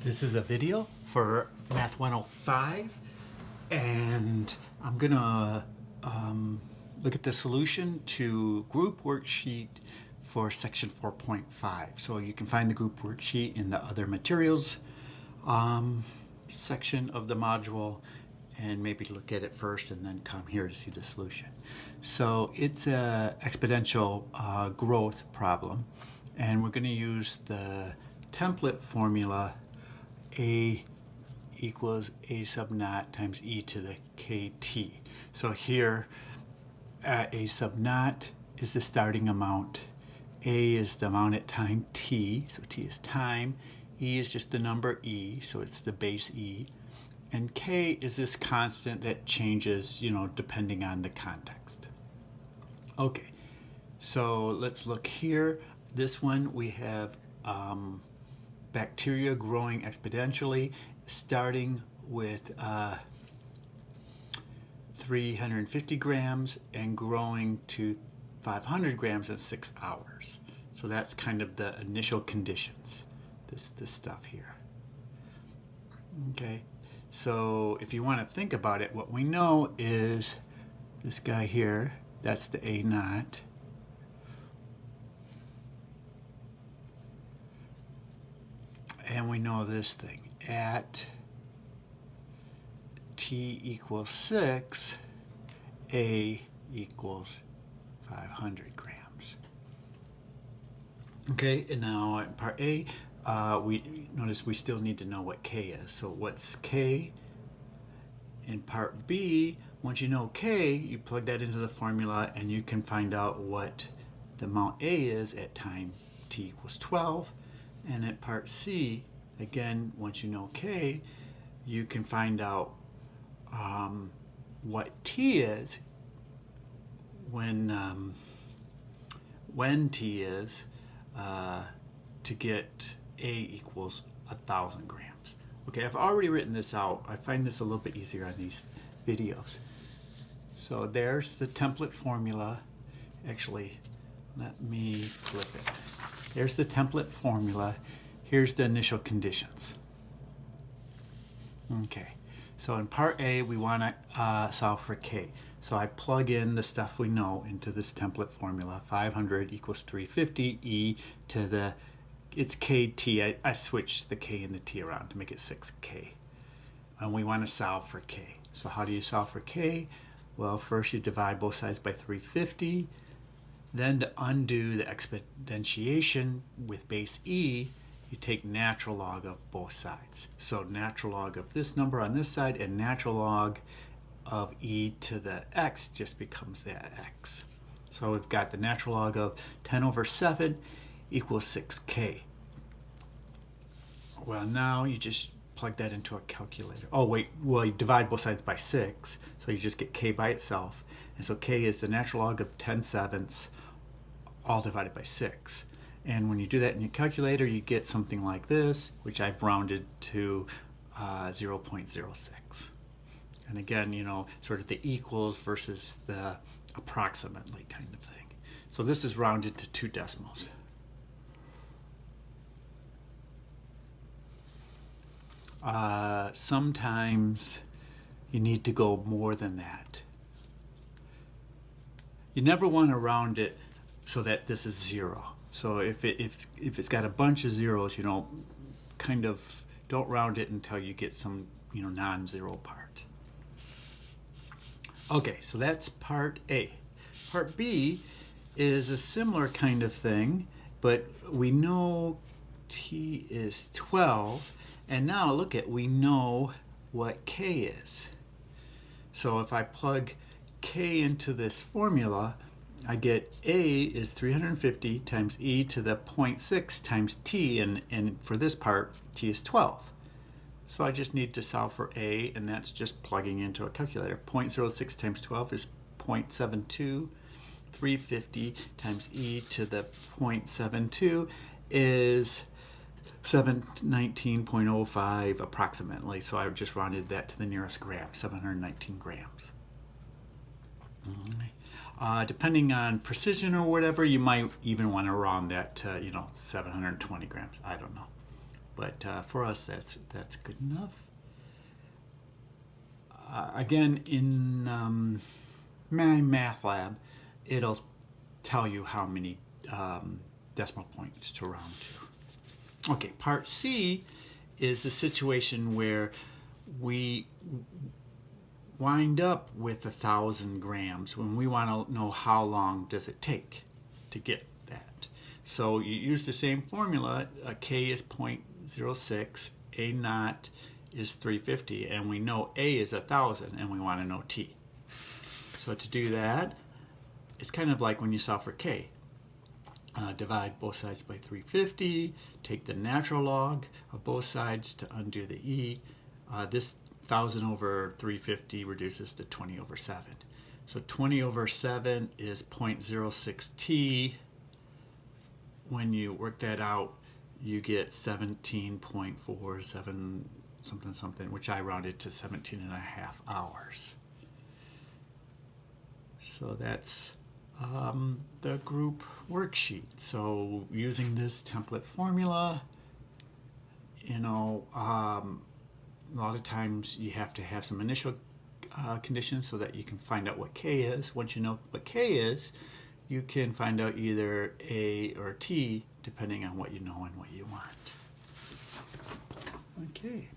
This is a video for Math 105, and I'm gonna look at the solution to group worksheet for section 4.5. So you can find the group worksheet in the other materials section of the module, and maybe look at it first and then come here to see the solution. So it's a exponential growth problem, and we're going to use the template formula a equals a sub naught times e to the kt. So here a sub naught is the starting amount, a is the amount at time t, so t is time, e is just the number e, so it's the base e, and k is this constant that changes, depending on the context. Okay, so let's look here. This one we have bacteria growing exponentially, starting with 350 grams and growing to 500 grams in 6 hours. So that's kind of the initial conditions, this stuff here. Okay, so if you want to think about it, what we know is this guy here, that's the A naught. And we know this thing, at t equals 6, A equals 500 grams. Okay, and now in part A, we notice we still need to know what K is. So what's K? In part B, once you know K, you plug that into the formula and you can find out what the amount A is at time t equals 12. And at part C, again, once you know K, you can find out what T is when T is to get A equals 1,000 grams. Okay, I've already written this out. I find this a little bit easier on these videos. So there's the template formula. Actually, let me flip it. There's the template formula. Here's the initial conditions. Okay, so in part A, we want to solve for K. So I plug in the stuff we know into this template formula. 500 equals 350 e to the, it's kt. I switched the k and the t around to make it 6k. And we want to solve for k. So how do you solve for k? Well, first you divide both sides by 350. Then to undo the exponentiation with base e, you take natural log of both sides. So natural log of this number on this side and natural log of e to the x just becomes that x. So we've got the natural log of 10 over 7 equals 6k. Well, now you just plug that into a calculator. Oh wait, well, you divide both sides by 6, so you just get k by itself. And so k is the natural log of 10/7 all divided by 6. And when you do that in your calculator, you get something like this, which I've rounded to 0.06. And again, sort of the equals versus the approximately kind of thing. So this is rounded to 2 decimals. Sometimes you need to go more than that. You never want to round it so that this is 0. So if it's got a bunch of zeros, kind of don't round it until you get some non-zero part. Okay, so that's part A. Part B is a similar kind of thing, but we know T is 12, and now look at, we know what K is. So if I plug K into this formula, I get A is 350 times e to the 0.6 times t, and for this part, t is 12. So I just need to solve for A, and that's just plugging into a calculator. 0.06 times 12 is 0.72. 350 times e to the 0.72 is 719.05 approximately. So I just rounded that to the nearest gram, 719 grams. Depending on precision or whatever, you might even want to round that to 720 grams. I don't know. But for us, that's good enough. Again, in my math lab, it'll tell you how many decimal points to round to. Okay, part C is a situation where we wind up with 1,000 grams when we want to know how long does it take to get that. So you use the same formula. K is 0.06, A naught is 350, and we know A is 1,000, and we want to know T. So to do that, it's kind of like when you solve for K. Divide both sides by 350, take the natural log of both sides to undo the E. This 1,000 over 350 reduces to 20 over 7. So 20 over 7 is 0.06 T. When you work that out, you get 17.47 something, which I rounded to 17 and a half hours. So that's the group worksheet. So using this template formula, a lot of times you have to have some initial conditions so that you can find out what K is. Once you know what K is, you can find out either A or T depending on what you know and what you want. Okay.